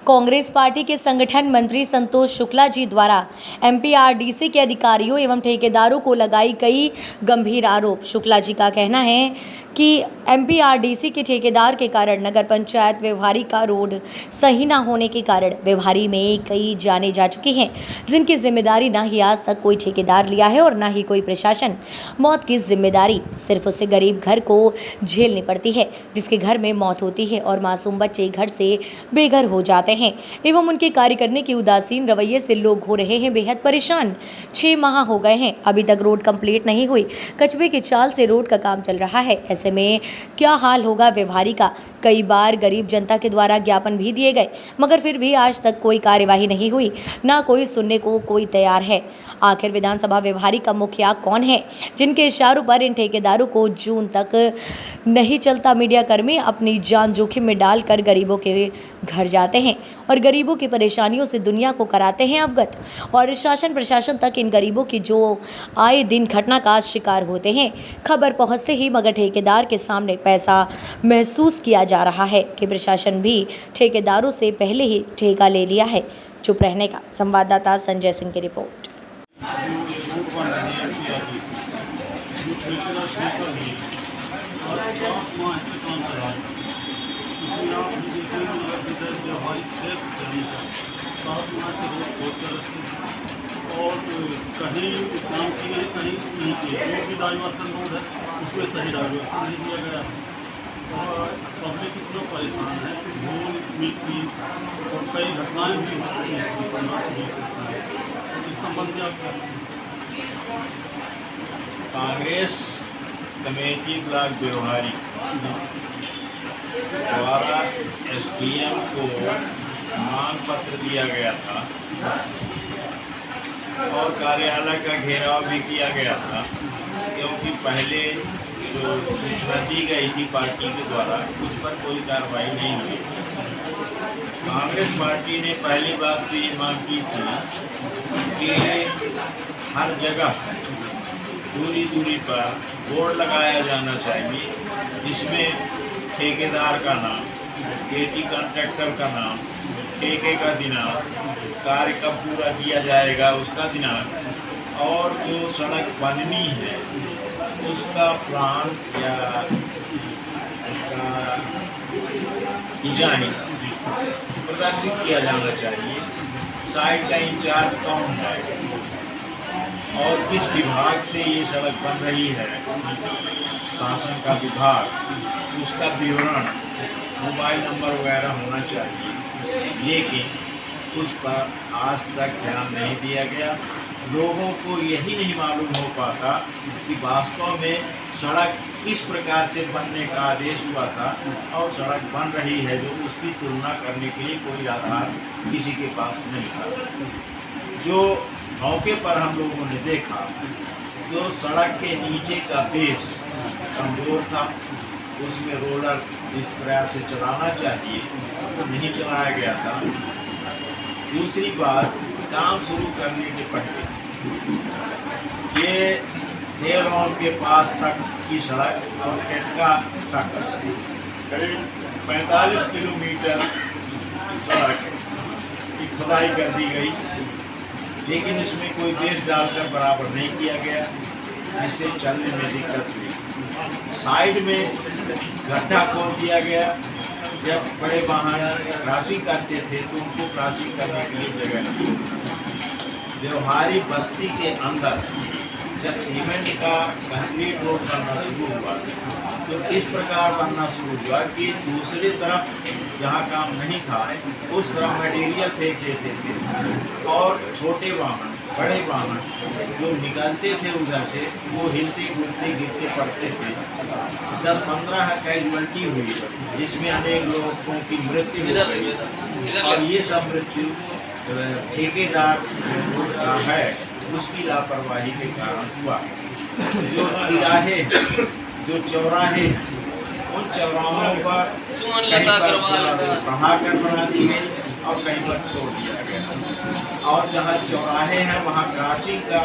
Congress party के संगठन मंत्री संतोष शुक्ला जी द्वारा एमपीआरडीसी के अधिकारियों एवं ठेकेदारों को लगाई कई गंभीर आरोप। शुक्ला जी का कहना है कि एमपीआरडीसी के ठेकेदार के कारण नगर पंचायत व्यवहारी का रोड सही न होने के कारण व्यवहारी में कई जाने जा चुकी हैं, जिनकी जिम्मेदारी न ही आज तक कोई ठेकेदार लिया है और न ही कोई प्रशासन। मौत की जिम्मेदारी सिर्फ उसे गरीब घर को झेलनी पड़ती है, जिसके घर में मौत होती है और मासूम बच्चे घर से बेघर हो जाते हैं एवं उनके कार्य करने की उदासीन रवैये से लोग हो रहे हैं बेहद परेशान। 6 माह हो गए हैं, अभी तक रोड कंप्लीट नहीं हुई। कचबे की चाल से रोड का काम चल रहा है। ऐसे में क्या हाल होगा व्यवहारी का। कई बार गरीब जनता के द्वारा ज्ञापन भी दिए गए, मगर फिर भी आज तक कोई कार्यवाही नहीं हुई, ना कोई सुनने को कोई तैयार है। आखिर विधानसभा व्यवहारी का मुखिया कौन है, जिनके इशारों पर इन ठेकेदारों को जून तक नहीं चलता। मीडिया कर्मी अपनी जान जोखिम में डालकर गरीबों के घर जाते हैं और गरीबों की परेशानियों से दुनिया को कराते हैं अवगत, और शासन प्रशासन तक इन गरीबों की जो आए दिन घटना का शिकार होते हैं। खबर पहुंचते ही मगर ठेकेदार के सामने पैसा महसूस किया जा रहा है कि प्रशासन भी ठेकेदारों से पहले ही ठेका ले लिया है। चुप रहने का। संवाददाता संजय सिंह की रिपोर्ट। और कहीं काम की गई, कहीं नहीं की। जो भी डाइवर्सन रोड है उसमें सही डाइवर्सन नहीं दिया गया और पब्लिक इतना परेशान है। धूल मिट्टी और कई घटनाएं भी हो चुकी हैं। इस संबंध में आप कांग्रेस कमेटी ब्लॉक व्यवहारी द्वारा एसडीएम को मांग पत्र दिया गया था और कार्यालय का घेराव भी किया गया था, क्योंकि पहले जो सूचना दी गई थी पार्टी के द्वारा उस पर कोई कार्रवाई नहीं हुई। कांग्रेस पार्टी ने पहली बात तो ये मांग की थी कि हर जगह दूरी दूरी पर बोर्ड लगाया जाना चाहिए, जिसमें ठेकेदार का नाम, केटी कॉन्ट्रैक्टर का नाम, ठेके का दिनांक, कार्य कब पूरा किया जाएगा उसका दिनांक, और जो सड़क बननी है उसका प्लान या उसका डिजाइन प्रदर्शित किया जाना चाहिए। साइट का इंचार्ज कौन है और किस विभाग से ये सड़क बन रही है, शासन का विभाग, उसका विवरण, मोबाइल नंबर वगैरह होना चाहिए। लेकिन उस पर आज तक ध्यान नहीं दिया गया। लोगों को यही नहीं मालूम हो पाता कि वास्तव में सड़क किस प्रकार से बनने का आदेश हुआ था और सड़क बन रही है जो उसकी तुलना करने के लिए कोई आधार किसी के पास नहीं था। जो मौके पर हम लोगों ने देखा तो सड़क के नीचे का बेस कमजोर था, उसमें रोलर जिस प्रकार से चलाना चाहिए तो नहीं चलाया गया था। दूसरी बात, काम शुरू करने के पहले ये देवराम के पास तक की सड़क और एटका तक करीब 45 किलोमीटर सड़क की खुदाई कर दी गई, लेकिन इसमें कोई बेस डालकर बराबर नहीं किया गया, जिससे चलने में दिक्कत हुई। साइड में गड्ढा खोद दिया गया। जब बड़े वाहन क्रॉसिंग करते थे तो उनको क्रॉसिंग करने के लिए जगह नहीं। व्यवहारी बस्ती के अंदर जब सीमेंट का कंक्रीट रोड बनना शुरू हुआ तो इस प्रकार बनना शुरू हुआ कि दूसरी तरफ जहाँ काम नहीं था उस तरफ मटेरियल फेंक देते थे और छोटे वाहन, बड़े वाहन जो निकलते थे उधर से वो हिलते घूमते गिरते पड़ते थे। 10-15 कैजुअल्टी हुई, जिसमें अनेक लोगों की मृत्यु हो गई और ये सब मृत्यु ठेकेदार का है उसकी लापरवाही के कारण हुआ। जो तिराहे, जो चौराहे, उन चौराहों पर बढ़ाकर बना दी गई और कहीं पर छोड़ दिया गया, और जहाँ चौराहे हैं वहाँ क्रॉसिंग का,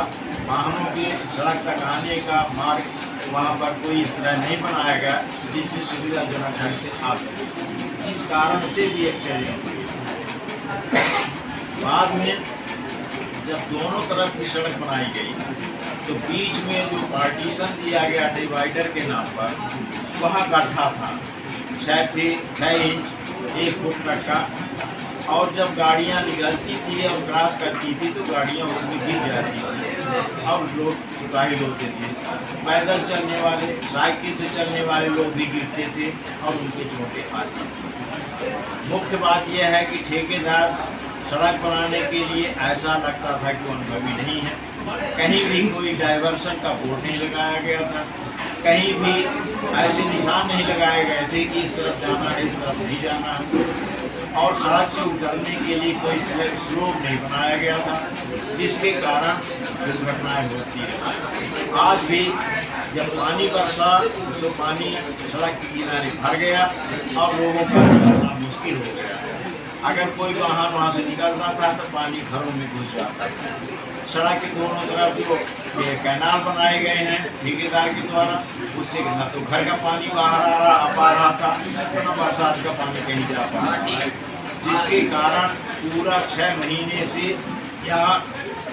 वाहनों के सड़क तक आने का मार्ग वहाँ पर कोई इस तरह नहीं बनाया गया जिससे सुविधाजनक ढंग से आ सके। इस कारण से भी एक्सीडेंट हुए। बाद में जब दोनों तरफ की सड़क बनाई गई तो बीच में जो पार्टीशन दिया गया डिवाइडर के नाम पर, वहाँ गड्ढा था 6 इंच 1 फुट तक का, और जब गाड़ियाँ निकलती थी और क्रॉस करती थी तो गाड़ियाँ उसमें गिर जाती थी। अब लोग जुताई होते थे, पैदल चलने वाले, साइकिल से चलने वाले लोग भी गिरते थे और उनके चोटें आती थी। मुख्य बात यह है कि ठेकेदार सड़क बनाने के लिए ऐसा लगता था कि अनुभवी नहीं है। कहीं भी कोई डाइवर्सन का बोर्ड नहीं लगाया गया था, कहीं भी ऐसे निशान नहीं लगाए गए थे कि इस तरफ जाना है, इस तरफ नहीं जाना है, और सड़क से उतरने के लिए कोई स्लोप नहीं बनाया गया था, जिसके कारण दुर्घटनाएं होती हैं। आज भी जब पानी बरसा तो पानी सड़क के किनारे भर गया और लोगों को निकलना मुश्किल हो गया। अगर कोई वाहन वहाँ से निकलता था तो पानी घरों में घुस जाता था। सड़क के दोनों तरफ जो ये कैनाल बनाए गए हैं ठेकेदार के द्वारा, उससे न तो घर का पानी बाहर आ रहा था, न बरसात का पानी कहीं जा पा रहा है, जिसके कारण पूरा 6 महीने से यहाँ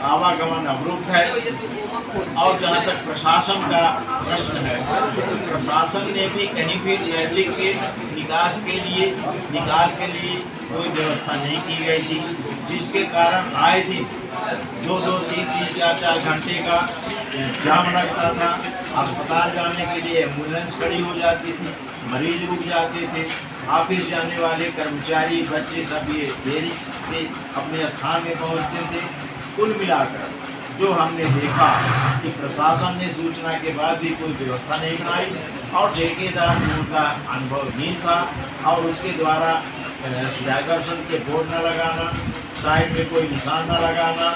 आवागमन अवरुद्ध है। और जहाँ तक प्रशासन का प्रश्न है, तो प्रशासन ने भी कहीं भी ट्रैफिक के निकास के लिए कोई व्यवस्था नहीं की गई थी, जिसके कारण आए दिन 2-2, 3-3, 4-4 घंटे का जाम लगता था। अस्पताल जाने के लिए एम्बुलेंस खड़ी हो जाती थी, मरीज रुक जाते थे, ऑफिस जाने वाले कर्मचारी, बच्चे सब ये देरी से अपने स्थान में पहुंचते थे। कुल मिलाकर जो हमने देखा कि प्रशासन ने सूचना के बाद भी कोई व्यवस्था नहीं बनाई और ठेकेदार का अनुभवहीन था, और उसके द्वारा डाइवर्सन के बोर्ड न लगाना, साइड में कोई निशान न लगाना,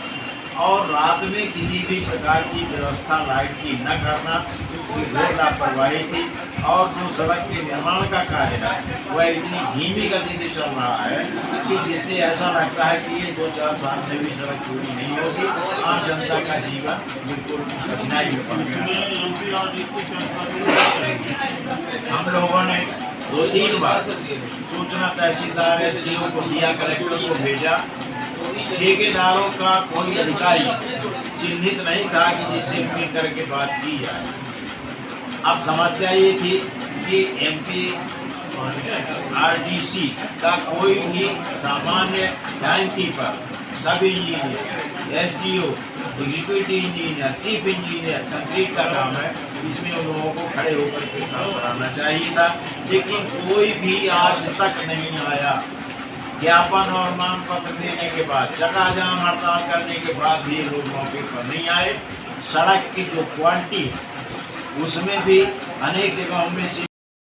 और रात में किसी भी प्रकार की व्यवस्था लाइट की न करना, उसकी घोर लापरवाही थी। और जो सड़क के निर्माण का कार्य है वह इतनी धीमी गति से चल रहा है कि जिससे ऐसा लगता है कि ये 2-4 साल में भी सड़क पूरी नहीं होगी। आम जनता का जीवन बिल्कुल कठिनाई में पड़ गया। हम लोगों ने 2-3 बार सूचना तहसीलदार SDO को दिया, कलेक्टर को भेजा। ठेकेदारों का कोई अधिकारी चिन्हित नहीं था कि जिससे मिल करके बात की जाए। अब समस्या ये थी कि MPRDC का कोई भी सामान्य टाइम कीपर, सब engineer, SDO, executive engineer, chief engineer, concrete का काम है, इसमें उन लोगों को खड़े होकर के काम कराना चाहिए था, लेकिन कोई भी आज तक नहीं आया। ज्ञापन और मांग पत्र देने के बाद, चक्का जाम हड़ताल करने के बाद भी लोग मौके पर नहीं आए। सड़क की जो क्वालिटी उसमें भी अनेक जगहों में से